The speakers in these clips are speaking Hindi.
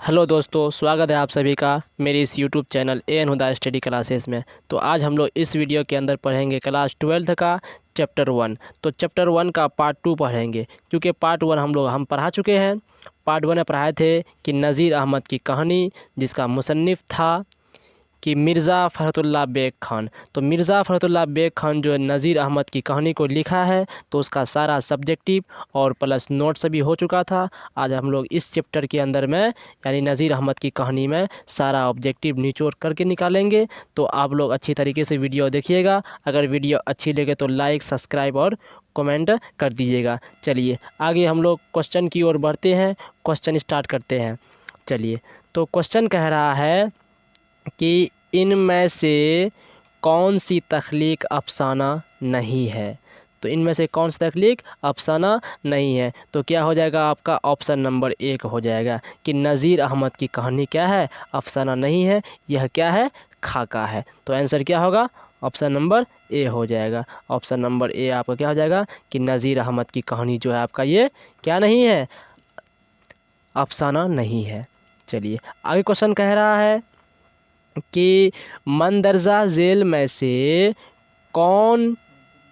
हेलो दोस्तों, स्वागत है आप सभी का मेरे इस यूट्यूब चैनल एन हुदा स्टडी क्लासेस में। तो आज हम लोग इस वीडियो के अंदर पढ़ेंगे क्लास 12th का चैप्टर 1। तो चैप्टर 1 का पार्ट 2 पढ़ेंगे, क्योंकि पार्ट 1 हम पढ़ा चुके हैं। पार्ट 1 में पढ़ाए थे कि नज़ीर अहमद की कहानी, जिसका मुसन्निफ़ था कि मिर्ज़ा फ़खरुल्लाह बेग ख़ान। तो मिर्ज़ा फ़खरुल्लाह बेग ख़ान जो नज़ीर अहमद की कहानी को लिखा है, तो उसका सारा सब्जेक्टिव और प्लस नोट्स भी हो चुका था। आज हम लोग इस चैप्टर के अंदर में यानी नज़ीर अहमद की कहानी में सारा ऑब्जेक्टिव निचोड़ करके निकालेंगे। तो आप लोग अच्छी तरीके से वीडियो देखिएगा। अगर वीडियो अच्छी लगे तो लाइक, सब्सक्राइब और कमेंट कर दीजिएगा। चलिए आगे हम लोग क्वेश्चन की ओर बढ़ते हैं। क्वेश्चन स्टार्ट करते हैं। चलिए, तो क्वेश्चन कह रहा है कि इनमें से कौन सी तख्लीक अफसाना नहीं है। तो इनमें से कौन सी तख्लीक अफसाना नहीं है, तो क्या हो जाएगा आपका ऑप्शन नंबर 1 हो जाएगा कि नज़ीर अहमद की कहानी क्या है, अफसाना नहीं है, यह क्या है, खाका है। तो आंसर क्या होगा, ऑप्शन नंबर ए हो जाएगा। ऑप्शन नंबर ए आपका क्या हो जाएगा कि नज़ीर अहमद की कहानी जो है आपका ये क्या नहीं है, अफसाना नहीं है। चलिए आगे क्वेश्चन कह रहा है कि मंदरजा झेल में से कौन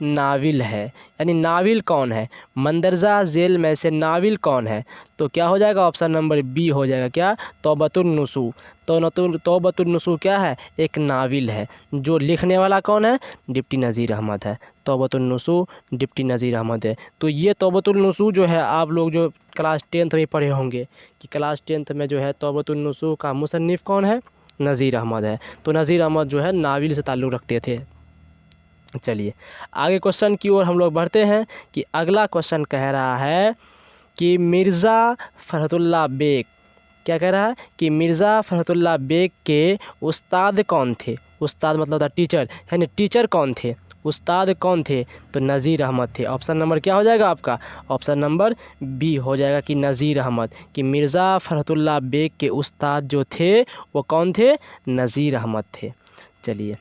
नाविल है, यानी नाविल कौन है, मंदरजा झेल में से नाविल कौन है। तो क्या हो जाएगा, ऑप्शन नंबर बी हो जाएगा, क्या, तौबतुन्नुसू। तौबतुन्नुसू क्या है, एक नाविल है। जो लिखने वाला कौन है, डिप्टी नज़ीर अहमद है। तौबतुन्नुसू डिप्टी नज़ीर अहमद है। तो ये तौबतुन्नुसू जो है, आप लोग जो क्लास 10th में पढ़े होंगे कि क्लास 10th में जो है तौबतुन्नुसू का मुसन्निफ़ कौन है, नज़ीर अहमद है। तो नज़ीर अहमद जो है नाविल से ताल्लुक़ रखते थे। चलिए आगे क्वेश्चन की ओर हम लोग बढ़ते हैं कि अगला क्वेश्चन कह रहा है कि मिर्ज़ा फ़खरुल्लाह बेग, क्या कह रहा है कि मिर्ज़ा फ़खरुल्लाह बेग के उस्ताद कौन थे। उस्ताद मतलब था टीचर, यानी टीचर कौन थे, उस्ताद कौन थे। तो नज़ीर अहमद थे। ऑप्शन नंबर क्या हो जाएगा आपका, ऑप्शन नंबर बी हो जाएगा कि नज़ीर अहमद, कि मिर्ज़ा फ़खरुल्लाह बेग के उस्ताद जो थे वो कौन थे, नज़ीर अहमद थे। चलिए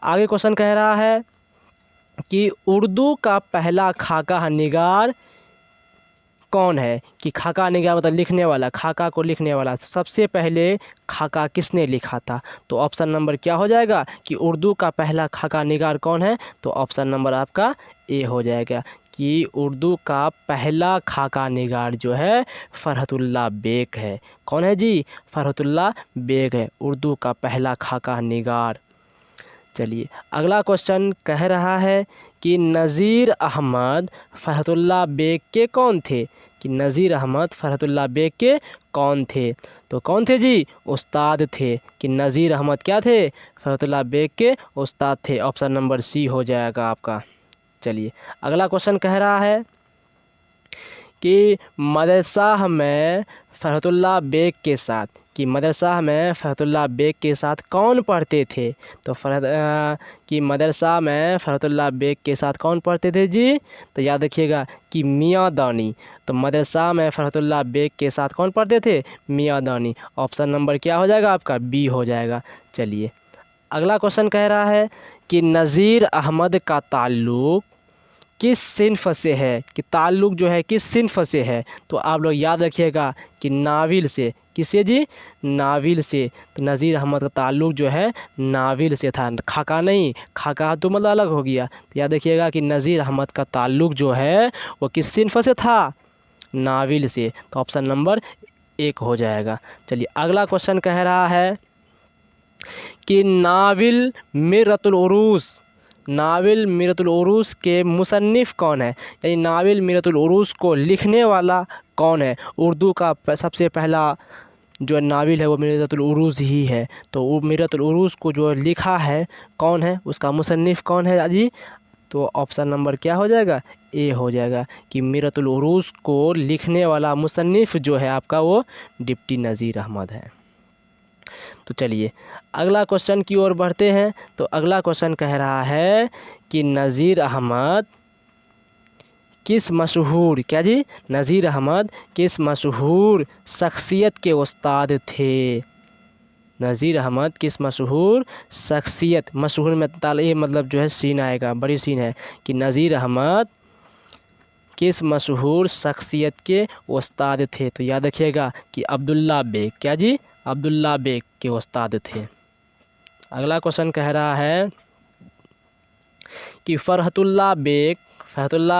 आगे क्वेश्चन कह रहा है कि उर्दू का पहला खाका निगार कौन है, कि खाका निगार मतलब लिखने वाला, खाका को लिखने वाला सबसे पहले खाका किसने लिखा था। तो ऑप्शन नंबर क्या हो जाएगा कि उर्दू का पहला खाका निगार कौन है। तो ऑप्शन नंबर आपका ए हो जाएगा कि उर्दू का पहला खाका निगार जो है फ़रहतुल्लाह बेग है। कौन है जी, फ़रहतुल्लाह बेग है उर्दू का पहला खाका निगार। चलिए अगला क्वेश्चन कह रहा है कि नज़ीर अहमद फ़रहतुल्लाह बेग के कौन थे, कि नज़ीर अहमद फ़रहतुल्लाह बेग के कौन थे। तो कौन थे जी, उस्ताद थे, कि नज़ीर अहमद क्या थे, फ़रहतुल्लाह बेग के उस्ताद थे। ऑप्शन नंबर सी हो जाएगा आपका। चलिए अगला क्वेश्चन कह रहा है कि मदरसा में फ़रहतुल्लाह बेग के साथ, कि मदरसा में फ़रहतुल्लाह बेग के साथ कौन पढ़ते थे। तो कि मदरसा में फ़रहतुल्लाह बेग के साथ कौन पढ़ते थे जी, तो याद रखिएगा कि मियाँ दानी। तो मदरसा में फ़रहतुल्लाह बेग के साथ कौन पढ़ते थे, मियाँ दानी। ऑप्शन नंबर क्या हो जाएगा आपका, बी हो जाएगा। चलिए अगला क्वेश्चन कह रहा है कि नज़ीर अहमद का ताल्लुक़ किस सिन्फ़ से है, कि ताल्लुक़ जो है किस सिन्फ़ से है। तो आप लोग याद रखिएगा कि नाविल से, किससे जी, नाविल से। तो नज़ीर अहमद का ताल्लुक़ जो है नाविल से था, खाका नहीं, खाका तो मतलब अलग हो गया। तो याद रखिएगा कि नज़ीर अहमद का ताल्लुक़ जो है वो किस सिन्फ़ से था, नाविल से। तो ऑप्शन नंबर 1 हो जाएगा। चलिए अगला क्वेश्चन कह रहा है कि नाविल मिरतुल उरूस, नाविल मिरतुल उरूस के मुसन्निफ़ कौन है, यानी नाविल मिरतुल उरूस को लिखने वाला कौन है। उर्दू का सबसे पहला जो नाविल है वो मिरतुल उरूस ही है। तो वो मिरतुल उरूस को जो लिखा है कौन है, उसका मुसन्निफ़ कौन है जी। तो ऑप्शन नंबर क्या हो जाएगा, ए हो जाएगा कि मिरतुल उरूस को लिखने वाला मुसन्निफ़ जो है आपका वो डिप्टी नज़ीर अहमद है। तो चलिए अगला क्वेश्चन की ओर बढ़ते हैं। तो अगला क्वेश्चन कह रहा है कि नज़ीर अहमद किस मशहूर, क्या जी, नज़ीर अहमद किस मशहूर शख्सियत के उस्ताद थे। नज़ीर अहमद किस मशहूर शख्सियत, मशहूर में ताल ये मतलब जो है सीन आएगा, बड़ी सीन है कि नज़ीर अहमद किस मशहूर शख्सियत के उस्ताद थे? तो याद रखिएगा कि अब्दुल्ला बेग। क्या जी? अब्दुल्ला बेग के उस्ताद थे। अगला क्वेश्चन कह रहा है कि फ़रहतुल्लाह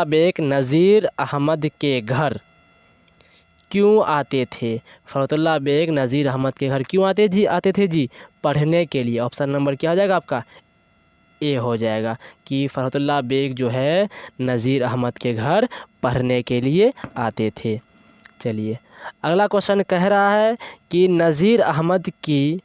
बेग नज़ीर अहमद के घर क्यों आते थे? फ़रहतुल्लाह बेग नज़ीर अहमद के घर क्यों आते थे जी? पढ़ने के लिए। ऑप्शन नंबर क्या हो जाएगा आपका? ए हो जाएगा कि फ़रहतुल्लाह बेग जो है नज़ीर अहमद के घर पढ़ने के लिए आते थे। चलिए अगला क्वेश्चन कह रहा है कि नज़ीर अहमद की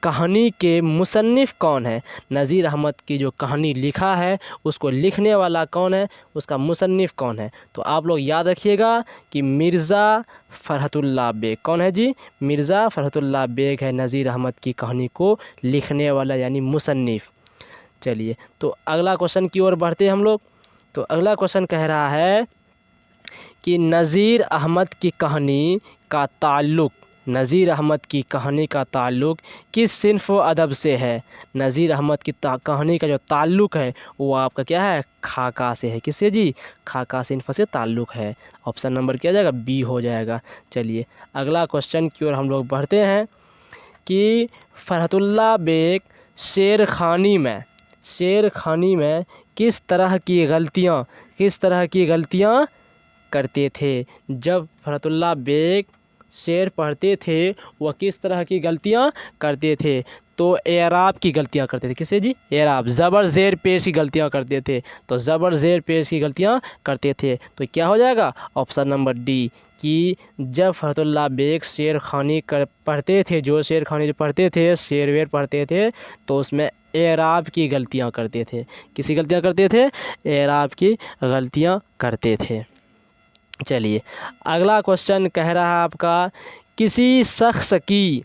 कहानी के मुसन्निफ़ कौन है? नज़ीर अहमद की जो कहानी लिखा है उसको लिखने वाला कौन है, उसका मुसन्निफ़ कौन है? तो आप लोग याद रखिएगा कि मिर्ज़ा फ़रहतुल्लाह बेग। कौन है जी? मिर्ज़ा फ़रहतुल्लाह बेग है नज़ीर अहमद की कहानी को लिखने वाला यानी मुसन्निफ़। चलिए तो अगला क्वेश्चन की ओर बढ़ते हैं हम लोग। तो अगला क्वेश्चन कह रहा है कि नज़ीर अहमद की कहानी का ताल्लुक़ किस सिन्फ़ व अदब से है? नज़ीर अहमद की कहानी का जो ताल्लुक़ है वो आपका क्या है? खाका से है। किससे जी? खाका सिन्फ़ से ताल्लुक़ है। ऑप्शन नंबर क्या हो जाएगा? बी हो जाएगा। चलिए अगला क्वेश्चन की ओर हम लोग बढ़ते हैं कि फ़रहतुल्लाह बेग शेर खानी में किस तरह की गलतियाँ करते थे? जब फ़रहतुल्लाह बेग शेर पढ़ते थे वह किस तरह की गलतियाँ करते थे? तो एराब की गलतियाँ करते थे। किससे जी? एराब, ज़बर ज़ेर पेश की गलतियाँ करते थे। तो ज़बर ज़ेर पेश की गलतियाँ करते थे। तो क्या हो जाएगा? ऑप्शन नंबर डी कि जब फ़रहतुल्लाह बेग शेर खानी पढ़ते थे, जो शेर खानी जो पढ़ते थे, शेर वेर पढ़ते थे, तो उसमें एराब की गलतियाँ करते थे। किसी गलतियाँ करते थे? एराब की गलतियाँ करते थे। चलिए अगला क्वेश्चन कह रहा है आपका किसी शख्स की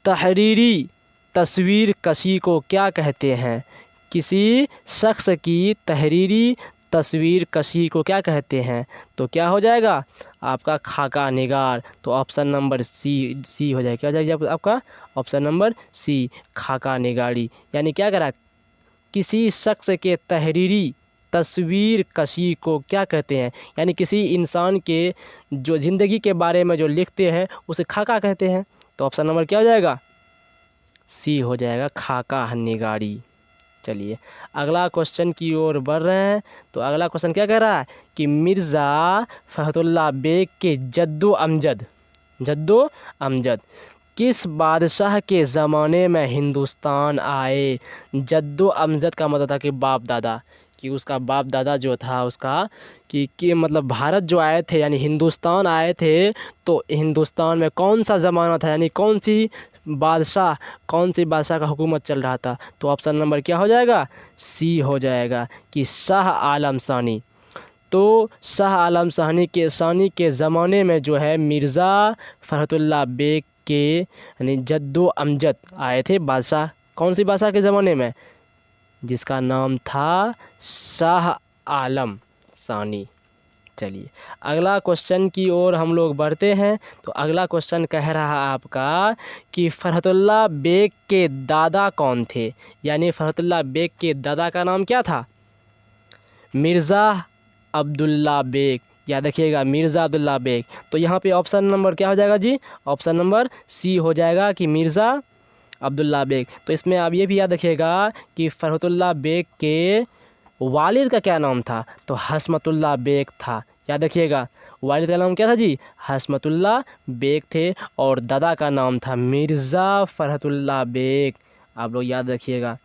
तहरीरी तस्वीर कशी को क्या कहते हैं? किसी शख्स की तहरीरी तस्वीर कशी को क्या कहते हैं? तो क्या हो जाएगा आपका? खाका निगार। तो ऑप्शन नंबर सी हो जाएगा। क्या हो जाएगा आपका? ऑप्शन नंबर सी, खाका निगारी। यानी क्या करा? किसी शख्स के तहरीरी तस्वीर कशी को क्या कहते हैं? यानी किसी इंसान के जो ज़िंदगी के बारे में जो लिखते हैं उसे खाका कहते हैं। तो ऑप्शन नंबर क्या हो जाएगा? सी हो जाएगा, खाका निगारी। चलिए अगला क्वेश्चन की ओर बढ़ रहे हैं। तो अगला क्वेश्चन क्या कह रहा है कि मिर्ज़ा फ़रहतुल्लाह बेग के जद्दो अमजद किस बादशाह के ज़माने में हिंदुस्तान आए? जद्दो अमजद का मतलब था कि बाप दादा, कि उसका बाप दादा जो था उसका कि मतलब भारत जो आए थे यानी हिंदुस्तान आए थे। तो हिंदुस्तान में कौन सा ज़माना था यानी कौन सी बादशाह का हुकूमत चल रहा था? तो ऑप्शन नंबर क्या हो जाएगा? सी हो जाएगा कि शाह आलम सानी। तो शाह आलम सानी के ज़माने में जो है मिर्ज़ा फ़रहतुल्लाह बेग के यानी जद्दो अमजद आए थे बादशाह। कौन सी बादशाह के ज़माने में? जिसका नाम था शाह आलम सानी। चलिए अगला क्वेश्चन की ओर हम लोग बढ़ते हैं। तो अगला क्वेश्चन कह रहा है आपका कि फ़रहतुल्लाह बेग के दादा कौन थे? यानी फ़रहतुल्लाह बेग के दादा का नाम क्या था? मिर्ज़ा अब्दुल्ला बेग। याद रखिएगा, मिर्ज़ा अब्दुल्ला बेग। तो यहाँ पे ऑप्शन नंबर क्या हो जाएगा जी? ऑप्शन नंबर सी हो जाएगा कि मिर्ज़ा अब्दुल्ला बेग। तो इसमें आप ये भी याद रखिएगा कि फ़रहतुल्लाह बेग के वालिद का क्या नाम था? तो हशमतुल्लाह बेग था। याद रखिएगा, वालिद का नाम क्या था जी? हशमतुल्लाह बेग थे और दादा का नाम था मिर्ज़ा फ़रहतुल्लाह बेग। आप लोग याद रखिएगा।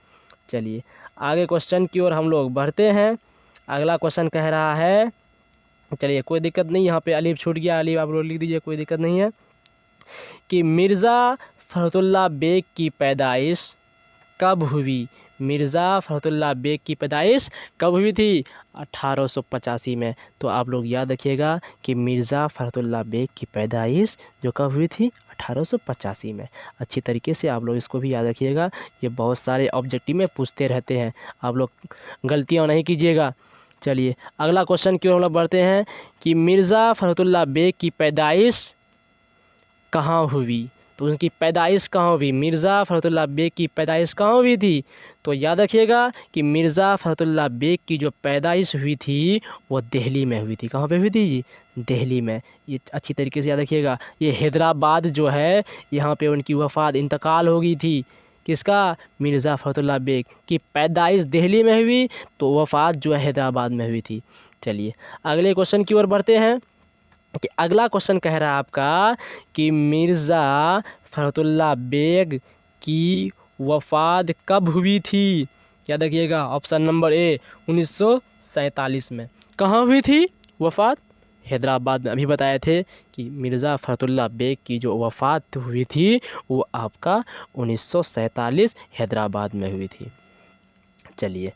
चलिए आगे क्वेश्चन की ओर हम लोग बढ़ते हैं। अगला क्वेश्चन कह रहा है, चलिए कोई दिक्कत नहीं, यहाँ पे अलीफ छूट गया, अलीफ आप लोग लिख दीजिए, कोई दिक्कत नहीं है, कि मिर्ज़ा फ़रहतुल्लाह बेग की पैदाइश कब हुई? मिर्ज़ा फ़रहतुल्लाह बेग की पैदाइश कब हुई थी? 1885 में। तो आप लोग याद रखिएगा कि मिर्ज़ा फ़रहतुल्लाह बेग की पैदाइश जो कब हुई थी? 1885 में। अच्छी तरीके से आप लोग इसको भी याद रखिएगा, ये बहुत सारे ऑब्जेक्टिव में पूछते रहते हैं, आप लोग गलतियाँ नहीं कीजिएगा। चलिए अगला क्वेश्चन की ओर हम लोग बढ़ते हैं कि मिर्ज़ा फ़रहतुल्लाह बेग की पैदाइश कहाँ हुई? तो उनकी पैदाइश कहाँ हुई, मिर्ज़ा फ़खरुद्दीन बेग की पैदाइश कहाँ हुई थी। तो याद रखिएगा कि मिर्ज़ा फ़खरुद्दीन बेग की जो पैदाइश हुई थी वो दिल्ली में हुई थी। कहाँ पे हुई थी जी, दिल्ली में। ये अच्छी तरीके से याद रखिएगा। ये हैदराबाद जो है यहाँ पे उनकी वफ़ात इंतकाल हो गई थी। किसका, मिर्ज़ा फ़खरुद्दीन बेग की पैदाइश दिल्ली में हुई, तो वफ़ात जो है हैदराबाद में हुई थी। चलिए अगले क्वेश्चन की ओर बढ़ते हैं कि अगला क्वेश्चन कह रहा है आपका कि मिर्ज़ा फ़खरुद्दीन बेग की वफ़ात कब हुई थी। याद रखिएगा ऑप्शन नंबर ए 1947 में। कहाँ हुई थी वफ़ात, हैदराबाद में। अभी बताए थे कि मिर्ज़ा फ़खरुद्दीन बेग की जो वफ़ात हुई थी वो आपका 1947 हैदराबाद में हुई थी। चलिए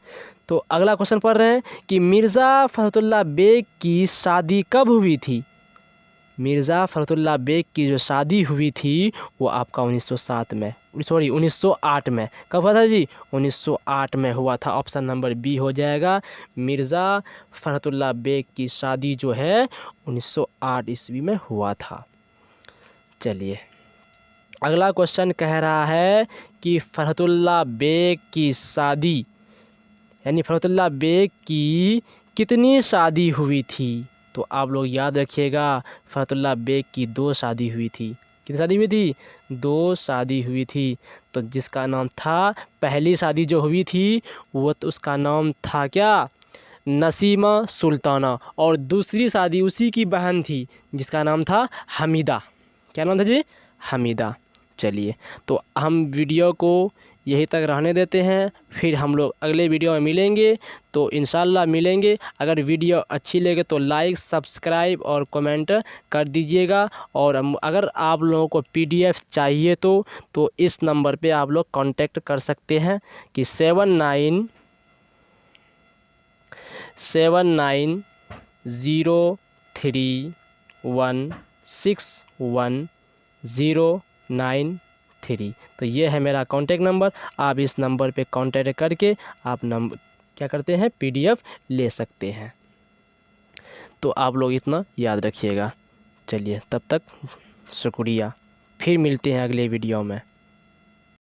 तो अगला क्वेश्चन पढ़ रहे हैं कि मिर्ज़ा फ़खरुद्दीन बेग की शादी कब हुई थी। मिर्ज़ा फ़खरुद्दीन बेग की जो शादी हुई थी वो आपका 1908 में। कब हुआ था जी, 1908 में हुआ था। ऑप्शन नंबर बी हो जाएगा। मिर्ज़ा फ़खरुद्दीन बेग की शादी जो है 1908 ईस्वी में हुआ था। चलिए अगला क्वेश्चन कह रहा है कि फ़खरुद्दीन बेग की शादी यानी फ़खरुद्दीन बेग की कितनी शादी हुई थी। तो आप लोग याद रखिएगा फ़खरुद्दीन बेग की 2 शादी हुई थी। कितनी शादी हुई थी, 2 शादी हुई थी। तो जिसका नाम था, पहली शादी जो हुई थी वो तो उसका नाम था क्या, नसीमा सुल्ताना, और दूसरी शादी उसी की बहन थी जिसका नाम था हमीदा। क्या नाम था जी, हमीदा। चलिए तो हम वीडियो को यहीं तक रहने देते हैं, फिर हम लोग अगले वीडियो में मिलेंगे। तो इंशाल्लाह मिलेंगे। अगर वीडियो अच्छी लगे तो लाइक, सब्सक्राइब और कमेंट कर दीजिएगा। और अगर आप लोगों को PDF चाहिए तो इस नंबर पे आप लोग कांटेक्ट कर सकते हैं कि 7903161093। तो ये है मेरा कांटेक्ट नंबर। आप इस नंबर पे कांटेक्ट करके आप नंबर क्या करते हैं, PDF ले सकते हैं। तो आप लोग इतना याद रखिएगा। चलिए तब तक शुक्रिया, फिर मिलते हैं अगले वीडियो में।